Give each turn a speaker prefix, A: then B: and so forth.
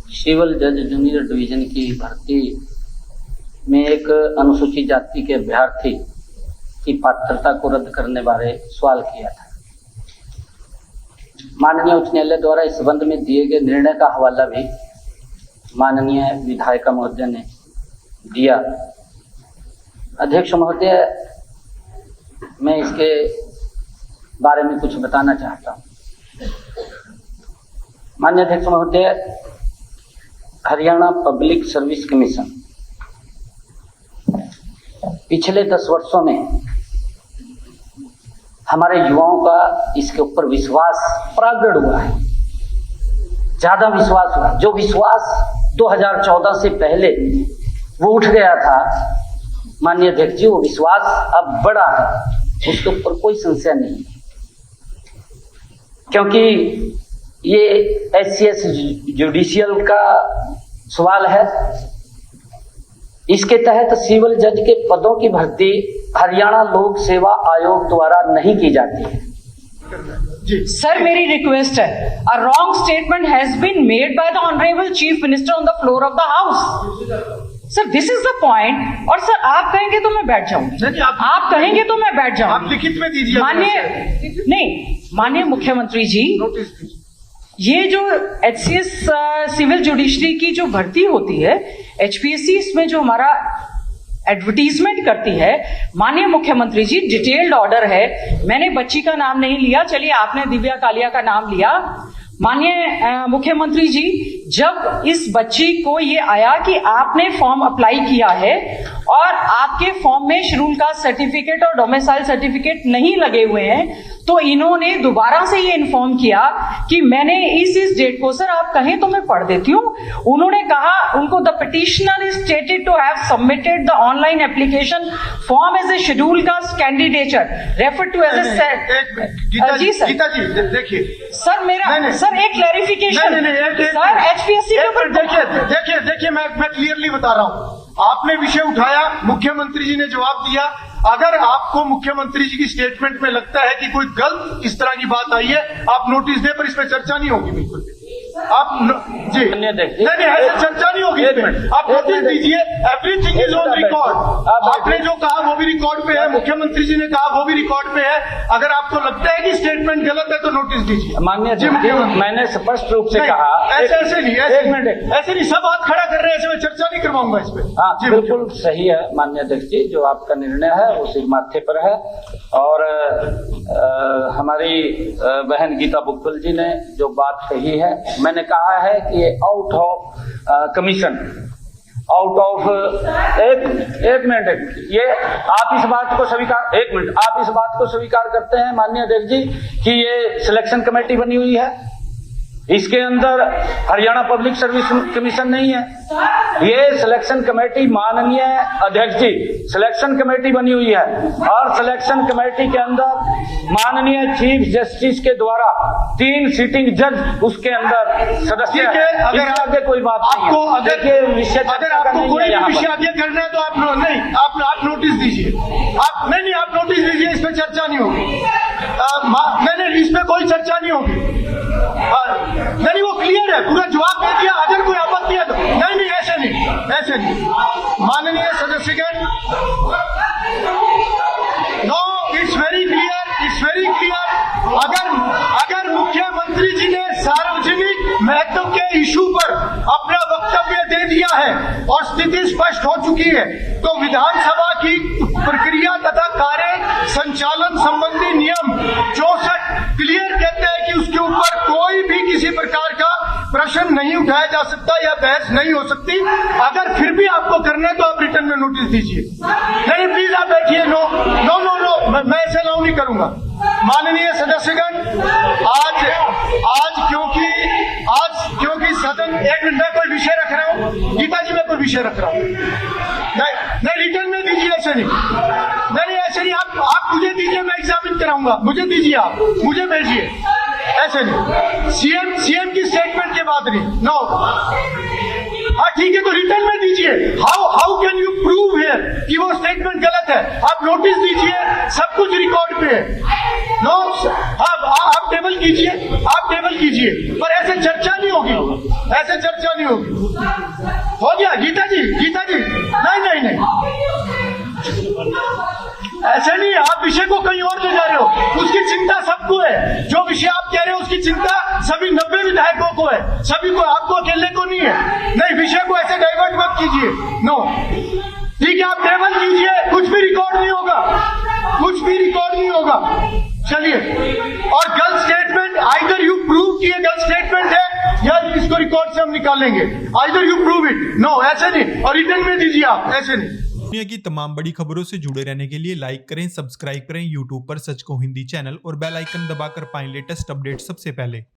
A: Civil जज junior division की भर्ती में एक अनुसूचित जाति के अभ्यर्थी की पात्रता को रद्द करने बारे सवाल किया था। माननीय उच्च न्यायालय द्वारा इस संबंध में दिए गए निर्णय का हवाला भी माननीय विधायिका महोदय ने दिया। अध्यक्ष महोदय, मैं इसके बारे में कुछ बताना चाहता हूँ। माननीय अध्यक्ष महोदय, हरियाणा पब्लिक सर्विस कमीशन पिछले 10 वर्षों में हमारे युवाओं का इसके ऊपर विश्वास प्रकट हुआ है, ज्यादा विश्वास हुआ। जो विश्वास 2014 से पहले वो उठ गया था, माननीय अध्यक्ष जी, वो विश्वास अब बढ़ा है, उसके ऊपर कोई संशय नहीं, क्योंकि ये SCS जुडिशियल का सवाल है। इसके तहत सिविल जज के पदों की भर्ती हरियाणा लोक सेवा आयोग द्वारा नहीं की जाती है।
B: सर, मेरी रिक्वेस्ट है, a wrong statement has been made by the honourable chief minister on the floor of the house. Sir, this is the point. और सर, आप कहेंगे तो मैं बैठ जाऊंगी, आप कहेंगे तो मैं बैठ जाऊंगी।
C: आप लिखित में दीजिए।
B: माननीय मुख्यमंत्री जी, ये जो HCS सिविल जुडिशरी की जो भर्ती होती है, HPSC, इसमें जो हमारा एडवर्टीजमेंट करती है, माननीय मुख्यमंत्री जी, डिटेल्ड ऑर्डर है। मैंने बच्ची का नाम नहीं लिया, चलिए आपने दिव्या कालिया का नाम लिया। माननीय मुख्यमंत्री जी, जब इस बच्ची को ये आया कि आपने फॉर्म अप्लाई किया है और आपके फॉर्म में शेड्यूल कास्ट सर्टिफिकेट और डोमिसाइल सर्टिफिकेट नहीं लगे हुए हैं, तो इन्होंने दोबारा से ये इन्फॉर्म किया कि मैंने इस डेट को, सर आप कहें तो मैं पढ़ देती हूँ। उन्होंने कहा, उनको the petitioner is stated to have submitted the online application form as a schedule caste candidature refer to as a. जी सर,
C: गीता जी देखिए
B: सर, मेरा सर एक क्लैरिफिकेशन सर, HPSC के ऊपर
C: देखिए मैं क्लियरली बता रहा हूँ। आपने विषय उठाया, मुख्यमंत्री जी ने जवाब दिया। अगर आपको मुख्यमंत्री जी की स्टेटमेंट में लगता है कि कोई गलत इस तरह की बात आई है, आप नोटिस दें, पर इस पर चर्चा नहीं होगी। बिल्कुल आप जी नहीं, ऐसे चर्चा नहीं होगी। आप नोटिस दीजिए, एवरीथिंग इज ऑन रिकॉर्ड। आपने जो कहा वो भी रिकॉर्ड पे है, मुख्यमंत्री जी ने कहा वो भी रिकॉर्ड पे है। अगर आपको लगता है कि स्टेटमेंट गलत है तो नोटिस दीजिए।
A: माननीय जी, मैंने स्पष्ट रूप से कहा,
C: ऐसे नहीं, सब हाथ खड़ा कर रहे हैं, ऐसे मैं चर्चा नहीं करवाऊंगा इस पे।
A: हाँ, बिल्कुल सही है माननीय अध्यक्ष जी, जो आपका निर्णय है वो सिर माथे पर है। और हमारी बहन गीता बुक्कल जी ने जो बात कही है, मैंने कहा है कि ये out of commission, out of एक मिनट, ये आप इस बात को स्वीकार, एक मिनट, आप इस बात को स्वीकार करते हैं माननीय अध्यक्ष जी कि ये सिलेक्शन कमेटी बनी हुई है, इसके अंदर हरियाणा पब्लिक सर्विस कमीशन नहीं है। ये सिलेक्शन कमेटी, माननीय अध्यक्ष जी, सिलेक्शन कमेटी बनी हुई है और सिलेक्शन कमेटी के अंदर माननीय चीफ जस्टिस के द्वारा 3 सीटिंग जज उसके अंदर सदस्य हैं। अगर आगे कोई बात
C: आपको
A: अगर विषय,
C: अगर आपको कोई विषय आगे करना है तो आप नहीं, आप नोटिस दीजिए। आप नहीं, आप नोटिस दीजिए, इस पे चर्चा नहीं होगी। मैंने इस पे कोई चर्चा नहीं होगी। नहीं, वो क्लियर है, पूरा जवाब दे दिया। अगर कोई आपत्ति है तो नहीं, ऐसे नहीं। माननीय सदस्यगण, नो, इट्स वेरी क्लियर। अगर मुख्यमंत्री जी ने सार्वजनिक महत्व के इशू पर अपना वक्तव्य दे दिया है और स्थिति स्पष्ट हो चुकी है, तो विधानसभा की प्रक्रिया तथा कार्य संचालन संबंधी नियम 64 क्लियर कहते हैं कि उसके ऊपर कोई भी किसी प्रकार का प्रश्न नहीं उठाया जा सकता या बहस नहीं हो सकती। अगर फिर भी आपको करना है तो आप रिटर्न में नोटिस दीजिए। नहीं, प्लीज आप बैठिए। नो, मैं ऐसे अलाउ नहीं करूंगा। माननीय सदस्यगण, आज क्योंकि सदन, एक मिनट, मैं कोई विषय रख रहा हूँ। गीता जी, मैं कोई विषय रख रहा हूँ। नहीं, रिटर्न में दीजिए, ऐसे नहीं। आप मुझे दीजिए, मैं एग्जामिन कराऊंगा। मुझे दीजिए, आप मुझे भेजिए, ऐसे नहीं। सीएम की स्टेटमेंट के बाद नहीं। नो, हाँ ठीक है, तो रिटर्न में दीजिए। How can you prove here कि वो स्टेटमेंट गलत है। आप नोटिस दीजिए, सब कुछ रिकॉर्ड पे है। नो, आप टेबल कीजिए, पर ऐसे चर्चा नहीं होगी, ऐसे चर्चा नहीं होगी। हो गया गीता जी, नहीं, ऐसे नहीं, आप विषय को कहीं और ले जा रहे हो। उसकी चिंता सबको है, जो विषय आप कह रहे हो उसकी चिंता सभी 90 विधायकों को है, सभी को, आपको अकेले को नहीं है। नहीं, विषय को ऐसे डाइवर्ट मत कीजिए। नो, ठीक है, आप टेबल कीजिए, कुछ भी रिकॉर्ड नहीं होगा, चलिए। और गलत स्टेटमेंट, आइदर यू प्रूव कि ये गलत स्टेटमेंट है या इसको रिकॉर्ड से हम निकालेंगे। Either you prove it, no, ऐसे नहीं, और रिटर्न में दीजिए आप, ऐसे नहीं।
D: दुनिया की तमाम बड़ी खबरों से जुड़े रहने के लिए लाइक करें, सब्सक्राइब करें यूट्यूब पर सच को हिंदी चैनल और बेल आइकन दबाकर पाएं लेटेस्ट अपडेट सबसे पहले।